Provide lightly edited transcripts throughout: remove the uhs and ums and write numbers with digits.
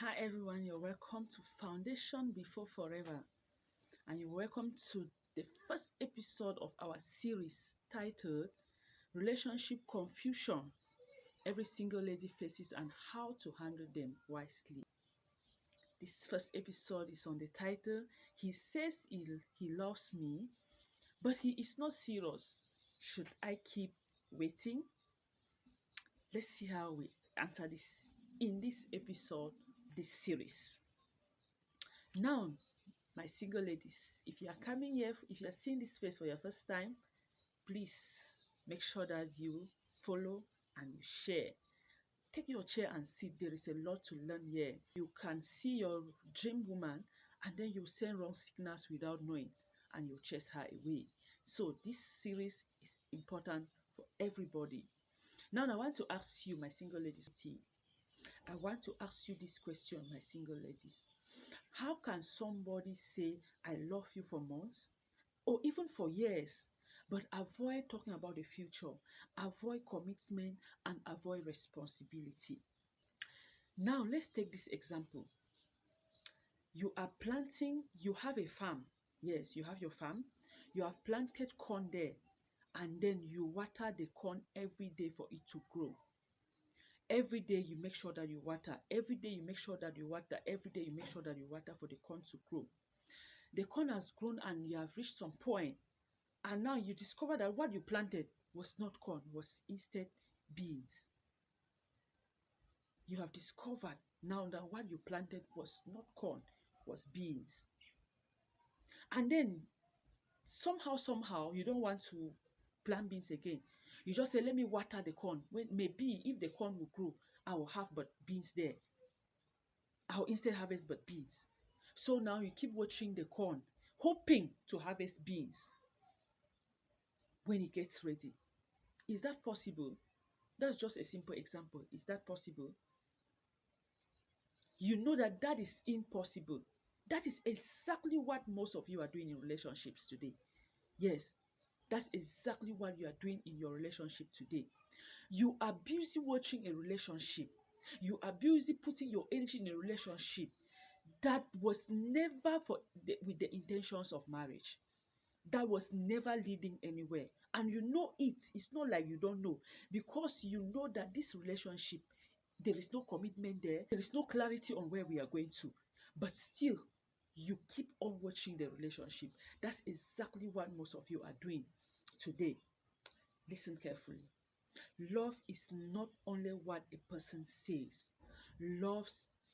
Hi everyone, you're welcome to Foundation Before Forever, and you're welcome to the first episode of our series titled Relationship Confusion, Every Single Lady Faces and How to Handle Them Wisely. This first episode is on the title, He Says he Loves Me, but He is Not Serious. Should I keep waiting? Let's see how we answer this in this episode, this series. Now, my single ladies, if you are coming here, if you are seeing this face for your first time, please make sure that you follow and you share. Take your chair and sit. There is a lot to learn here. You can see your dream woman and then you send wrong signals without knowing and you chase her away. So this series is important for everybody. Now I want to ask you, my single ladies, I want to ask you this question, my single lady. How can somebody say, I love you for months or even for years, but avoid talking about the future, avoid commitment, and avoid responsibility? Now, let's take this example. You are planting, you have a farm. Yes, you have your farm. You have planted corn there, and then you water the corn every day for it to grow. Every day you make sure that you water. Every day you make sure that you water. Every day you make sure that you water for the corn to grow. The corn has grown and you have reached some point, and now you discover that what you planted was not corn, was instead beans. You have discovered now that what you planted was not corn, was beans. And then somehow you don't want to plant beans again. You just say, let me water the corn. When maybe if the corn will grow, I will have but beans there. I'll instead harvest but beans. So now you keep watching the corn, hoping to harvest beans when it gets ready. Is that possible? That's just a simple example. Is that possible? You know that that is impossible. That is exactly what most of you are doing in relationships today. Yes, that's exactly what you are doing in your relationship today. You are busy watching a relationship. You are busy putting your energy in a relationship that was never with the intentions of marriage. That was never leading anywhere. And you know it. It's not like you don't know. Because you know that this relationship, there is no commitment there. There is no clarity on where we are going to. But still, you keep on watching the relationship. That's exactly what most of you are doing today. Listen carefully. Love is not only what a person says. Love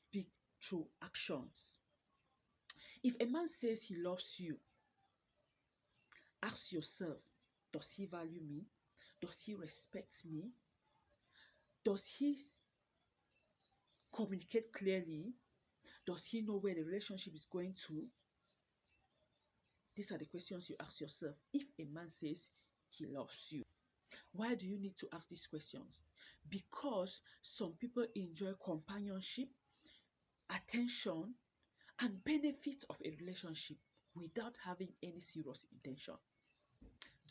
speaks through actions. If a man says he loves you, ask yourself, does he value me? Does he respect me? Does he communicate clearly? Does he know where the relationship is going to? These are the questions you ask yourself if a man says he loves you. Why do you need to ask these questions? Because some people enjoy companionship, attention, and benefits of a relationship without having any serious intention.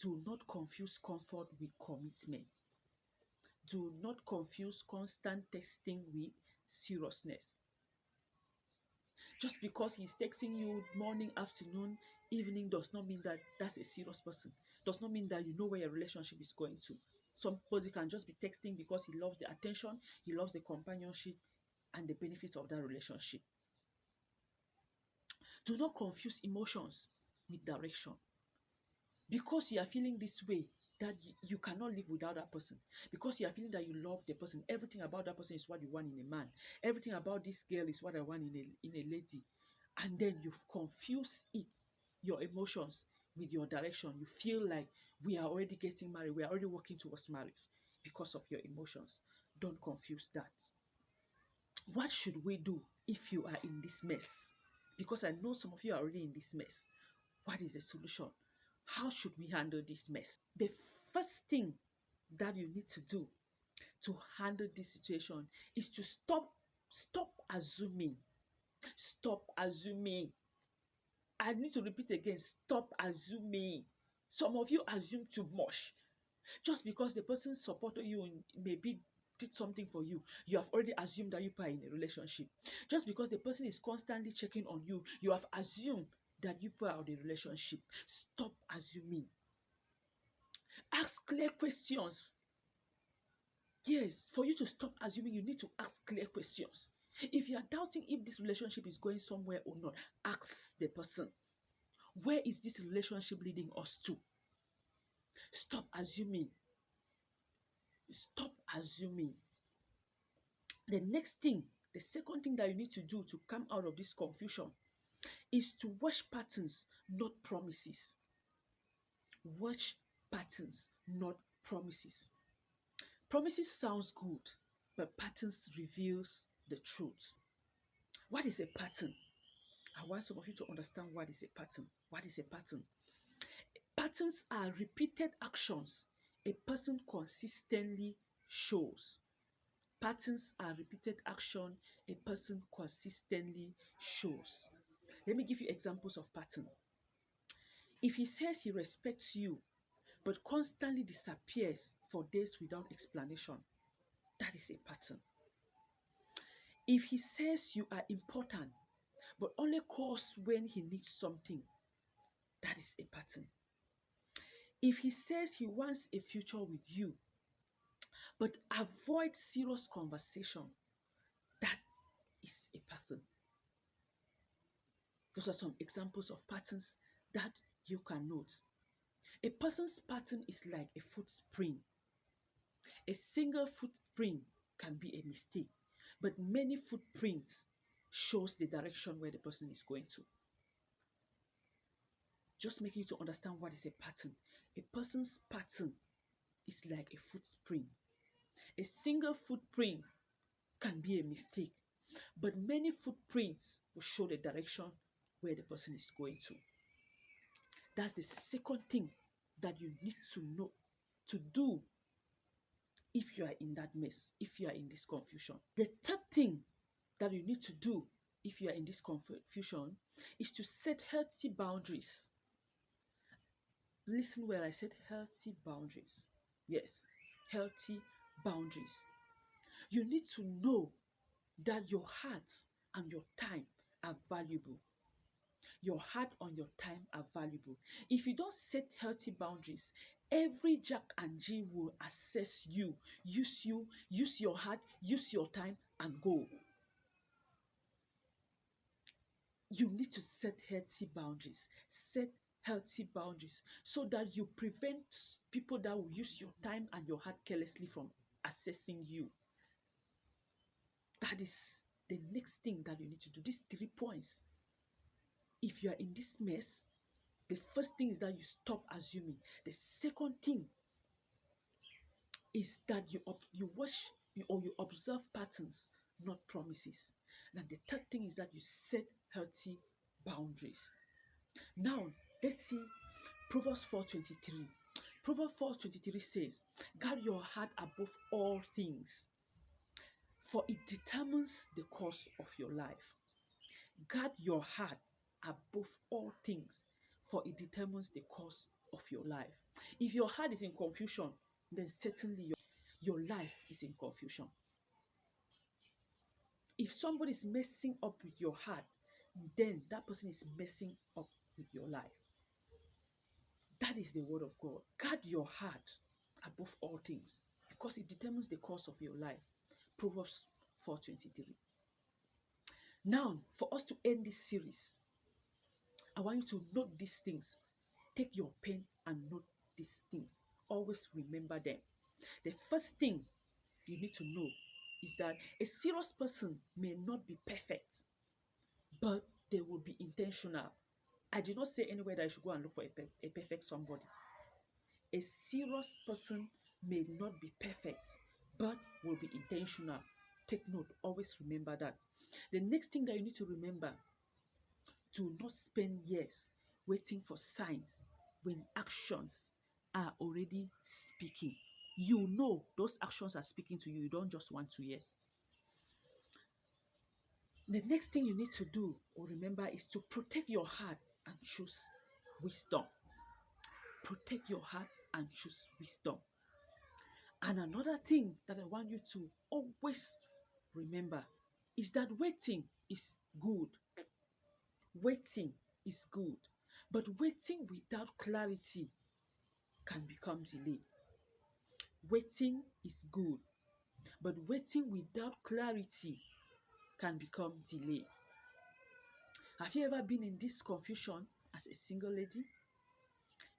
Do not confuse comfort with commitment. Do not confuse constant texting with seriousness. Just because he's texting you morning, afternoon, evening does not mean that that's a serious person. Does not mean that you know where your relationship is going to. Somebody can just be texting because he loves the attention, he loves the companionship and the benefits of that relationship. Do not confuse emotions with direction. Because you are feeling this way, that you cannot live without that person, because you are feeling that you love the person, everything about that person is what you want in a man, everything about this girl is what I want in a lady, and then you confuse it, your emotions with your direction. You feel like we are already getting married, we are already working towards marriage because of your emotions. Don't confuse that. What should we do if you are in this mess? Because I know some of you are already in this mess. What is the solution? How should we handle this mess? The first thing that you need to do to handle this situation is to stop assuming. Stop assuming. I need to repeat again, stop assuming. Some of you assume too much. Just because the person supported you in maybe did something for you, you have already assumed that you are in a relationship. Just because the person is constantly checking on you, you have assumed that you are in a relationship. Stop assuming. Ask clear questions. Yes, for you to stop assuming, you need to ask clear questions. If you are doubting if this relationship is going somewhere or not, ask the person, where is this relationship leading us to? Stop assuming. Stop assuming. The next thing, the second thing that you need to do to come out of this confusion is to watch patterns, not promises. Watch patterns, not promises. Promises sounds good, but patterns reveals the truth. What is a pattern? I want some of you to understand what is a pattern. What is a pattern? Patterns are repeated actions a person consistently shows. Patterns are repeated action a person consistently shows. Let me give you examples of pattern. If he says he respects you, but constantly disappears for days without explanation, that is a pattern. If he says you are important, but only calls when he needs something, that is a pattern. If he says he wants a future with you, but avoids serious conversation, that is a pattern. Those are some examples of patterns that you can note. A person's pattern is like a footprint. A single footprint can be a mistake, but many footprints shows the direction where the person is going to. Just making you to understand what is a pattern. A person's pattern is like a footprint. A single footprint can be a mistake, but many footprints will show the direction where the person is going to. That's the second thing that you need to know, to do if you are in that mess, if you are in this confusion. The third thing that you need to do if you are in this confusion is to set healthy boundaries. Listen well, I said healthy boundaries. Yes, healthy boundaries. You need to know that your heart and your time are valuable. Your heart and your time are valuable. If you don't set healthy boundaries, every Jack and Jill will assess you, use your heart, use your time, and go. You need to set healthy boundaries. Set healthy boundaries so that you prevent people that will use your time and your heart carelessly from assessing you. That is the next thing that you need to do. These 3 points. If you are in this mess, the first thing is that you stop assuming. The second thing is that you watch or you observe patterns, not promises. And the third thing is that you set healthy boundaries. Now, let's see Proverbs 4:23. Proverbs 4:23 says, guard your heart above all things, for it determines the course of your life. Guard your heart above all things, for it determines the course of your life. If your heart is in confusion, then certainly your life is in confusion. If somebody is messing up with your heart, then that person is messing up with your life. That is the word of God. Guard your heart above all things, because it determines the course of your life. Proverbs 4:23. Now, for us to end this series, I want you to note these things. Take your pen and note these things. Always remember them. The first thing you need to know is that a serious person may not be perfect, but they will be intentional. I did not say anywhere that I should go and look for a perfect somebody. A serious person may not be perfect, but will be intentional. Take note. Always remember that. The next thing that you need to remember, do not spend years waiting for signs when actions are already speaking. You know those actions are speaking to you. You don't just want to hear. The next thing you need to do or remember is to protect your heart and choose wisdom. Protect your heart and choose wisdom. And another thing that I want you to always remember is that waiting is good. Waiting is good. But waiting without clarity can become delay. Waiting is good. But waiting without clarity can become delay. Have you ever been in this confusion as a single lady?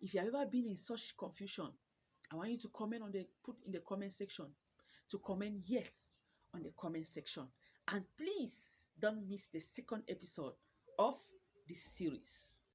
If you have ever been in such confusion, I want you to put in the comment section, to comment yes on the comment section. And please don't miss the second episode of this series.